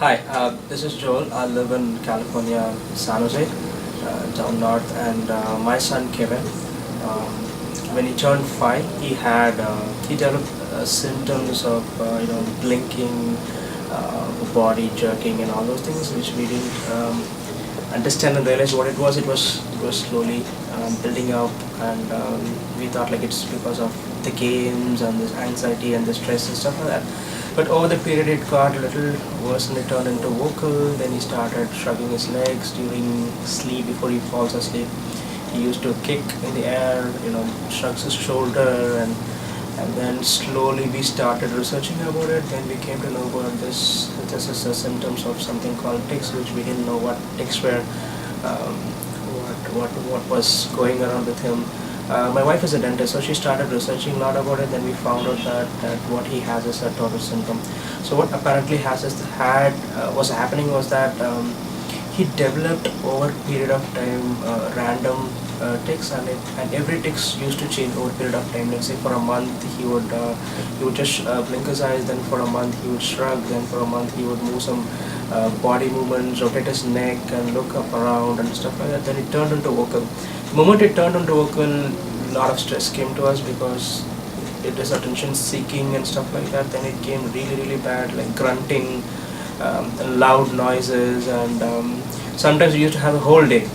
Hi, this is Joel. I live in California, San Jose, down north, and my son Kevin, um, when he turned 5, he developed symptoms of blinking, body jerking, and all those things, which we didn't understand and realize what it was. It was slowly building up, and we thought like it's because of the games and this anxiety and the stress and stuff like that. But over the period it got a little worse and it turned into vocal. Then he started shrugging his legs during sleep before he falls asleep. He used to kick in the air, shrugs his shoulder, and then slowly we started researching about it. Then we came to know about this. This is the symptoms of something called tics, which we didn't know what tics were, um, what was going around with him. My wife is a dentist, so she started researching a lot about it. Then we found out that what he has is a Tourette's syndrome. So what apparently was happening was that he developed over a period of time random tics, and every tics used to change over a period of time. Let's say for a month he would just blink his eyes. Then for a month he would shrug. Then for a month he would move some body movements, rotate his neck, and look up around and stuff like that. Then it turned into vocal. The moment it turned into vocal, a lot of stress came to us because it is attention seeking and stuff like that. Then it came really bad, like grunting, loud noises, and sometimes we used to have a whole day.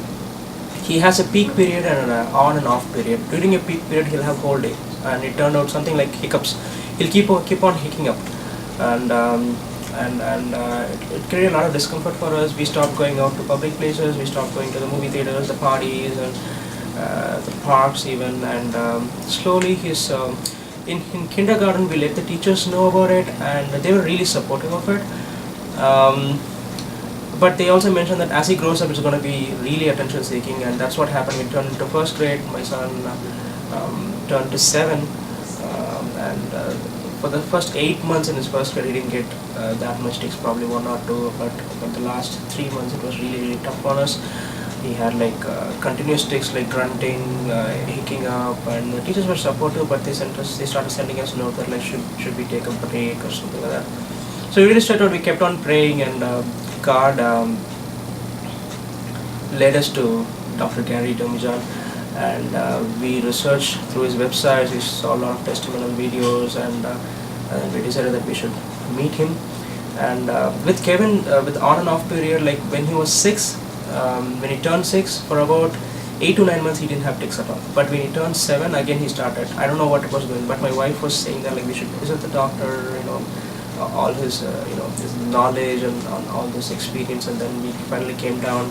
He has a peak period and an on and off period. During a peak period he'll have whole day, and it turned out something like hiccups. He'll keep on hicking up, and it created a lot of discomfort for us. We stopped going out to public places. We stopped going to the movie theaters, the parties, and the parks even. And slowly in kindergarten we let the teachers know about it, and they were really supportive of it. But they also mentioned that as he grows up, it's going to be really attention seeking, and that's what happened. We turned into first grade. My son turned to 7, and for the first 8 months in his first grade, he didn't get that much tics, probably 1 or 2. But the last 3 months, it was really tough on us. He had like continuous tics, like grunting, hicking up, and the teachers were supportive, but they started sending us notes that like should we take a break or something like that. So we really started. We kept on praying, and God led us to Dr. Demerjian, and we researched through his website. We saw a lot of testimonial videos, and we decided that we should meet him. And with Kevin, with on and off period, like when he was 6, when he turned 6, for about 8 to 9 months he didn't have tics at all. But when he turned 7, again he started. I don't know what it was doing, but my wife was saying that like we should visit the doctor, all his his knowledge and on all this experience. And then we finally came down.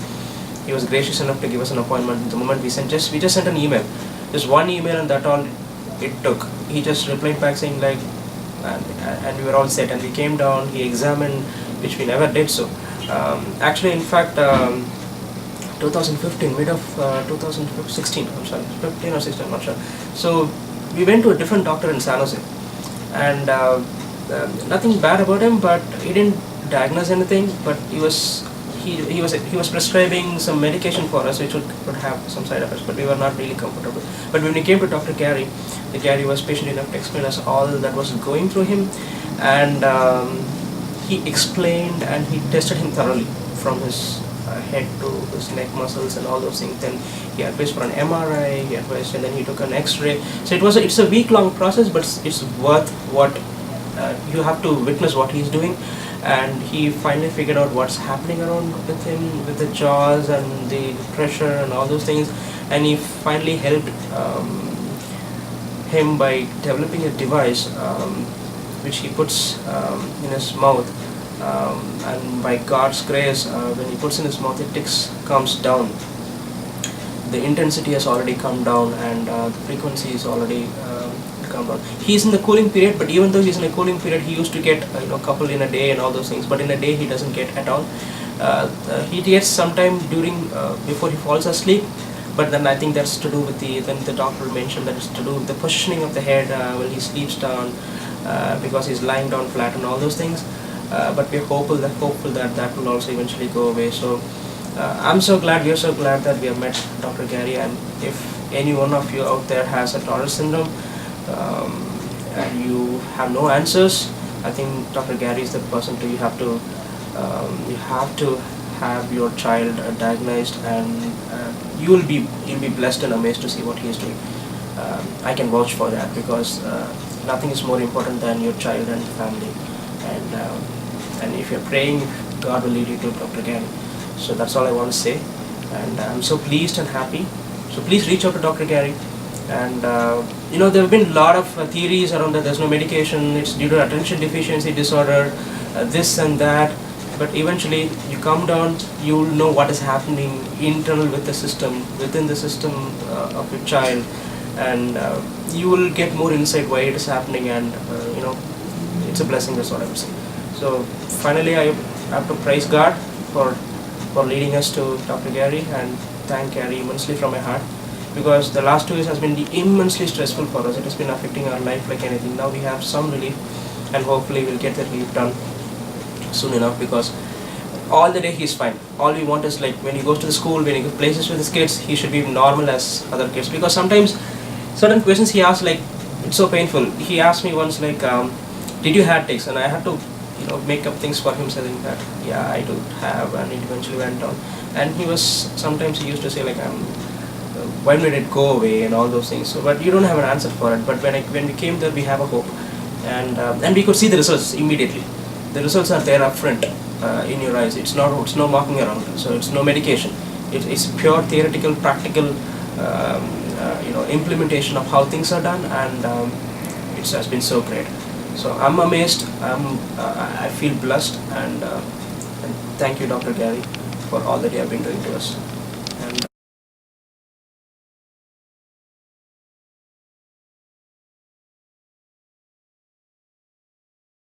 He was gracious enough to give us an appointment. The moment we just sent an email, just one email, and that all it took. He just replied back saying like, and we were all set. And we came down. He examined, which we never did so. Actually, in fact, 2015, mid of 2016, I'm sorry, 15 or 16, I'm not sure. So we went to a different doctor in San Jose, and nothing bad about him, but he didn't diagnose anything. But he was prescribing some medication for us, which would have some side effects, but we were not really comfortable. But when we came to Dr. Gary, the Gary was patient enough to explain us all that was going through him, and he explained and he tested him thoroughly from his head to his neck muscles and all those things. Then he advised for an MRI, he advised, and then he took an X-ray. So it's a week-long process, but it's worth what you have to witness what he's doing. And he finally figured out what's happening around with him, with the jaws and the pressure and all those things. And he finally helped him by developing a device which he puts in his mouth. And by God's grace, when he puts in his mouth, the tics comes down. The intensity has already come down, and the frequency is already come down. He's in the cooling period, but even though he's in a cooling period, he used to get a couple in a day and all those things. But in a day, he doesn't get at all. He gets sometime during before he falls asleep. But then I think that's to do with then the doctor mentioned that it's to do with the positioning of the head when he sleeps down, because he's lying down flat and all those things. But we're hopeful that will also eventually go away. So we're so glad that we have met Dr. Gary. And if any one of you out there has a Tourette's syndrome, and you have no answers, I think Dr. Gary is the person you have to You have to have your child diagnosed, and you'll be blessed and amazed to see what he is doing. I can vouch for that, because nothing is more important than your child and family. And if you're praying, God will lead you to Dr. Gary. So that's all I want to say. And I'm so pleased and happy. So please reach out to Dr. Gary. And there have been a lot of theories around that there's no medication, it's due to attention deficiency disorder, this and that. But eventually you come down, you'll know what is happening internal within the system of your child, and you will get more insight why it is happening, and it's a blessing, that's what I would say. So finally I have to praise God for leading us to Dr. Gary, and thank Gary immensely from my heart, because the last 2 years has been immensely stressful for us. It has been affecting our life like anything. Now we have some relief, and hopefully we'll get the relief done soon enough, because all the day he's fine. All we want is, like, when he goes to the school, when he goes places with his kids, he should be normal as other kids. Because sometimes certain questions he asks, like, it's so painful. He asked me once, like, did you have tics? And I had to make up things for him, saying that yeah, I do have, and it eventually went down. And sometimes he used to say, like, when did it go away, and all those things. So, but you don't have an answer for it. But when we came there, we have a hope, and we could see the results immediately. The results are there up front in your eyes. It's no walking around. So it's no medication. It's pure theoretical, practical, implementation of how things are done, and it has been so great. So I'm amazed. I feel blessed, and thank you, Dr. Gary, for all that you have been doing to us.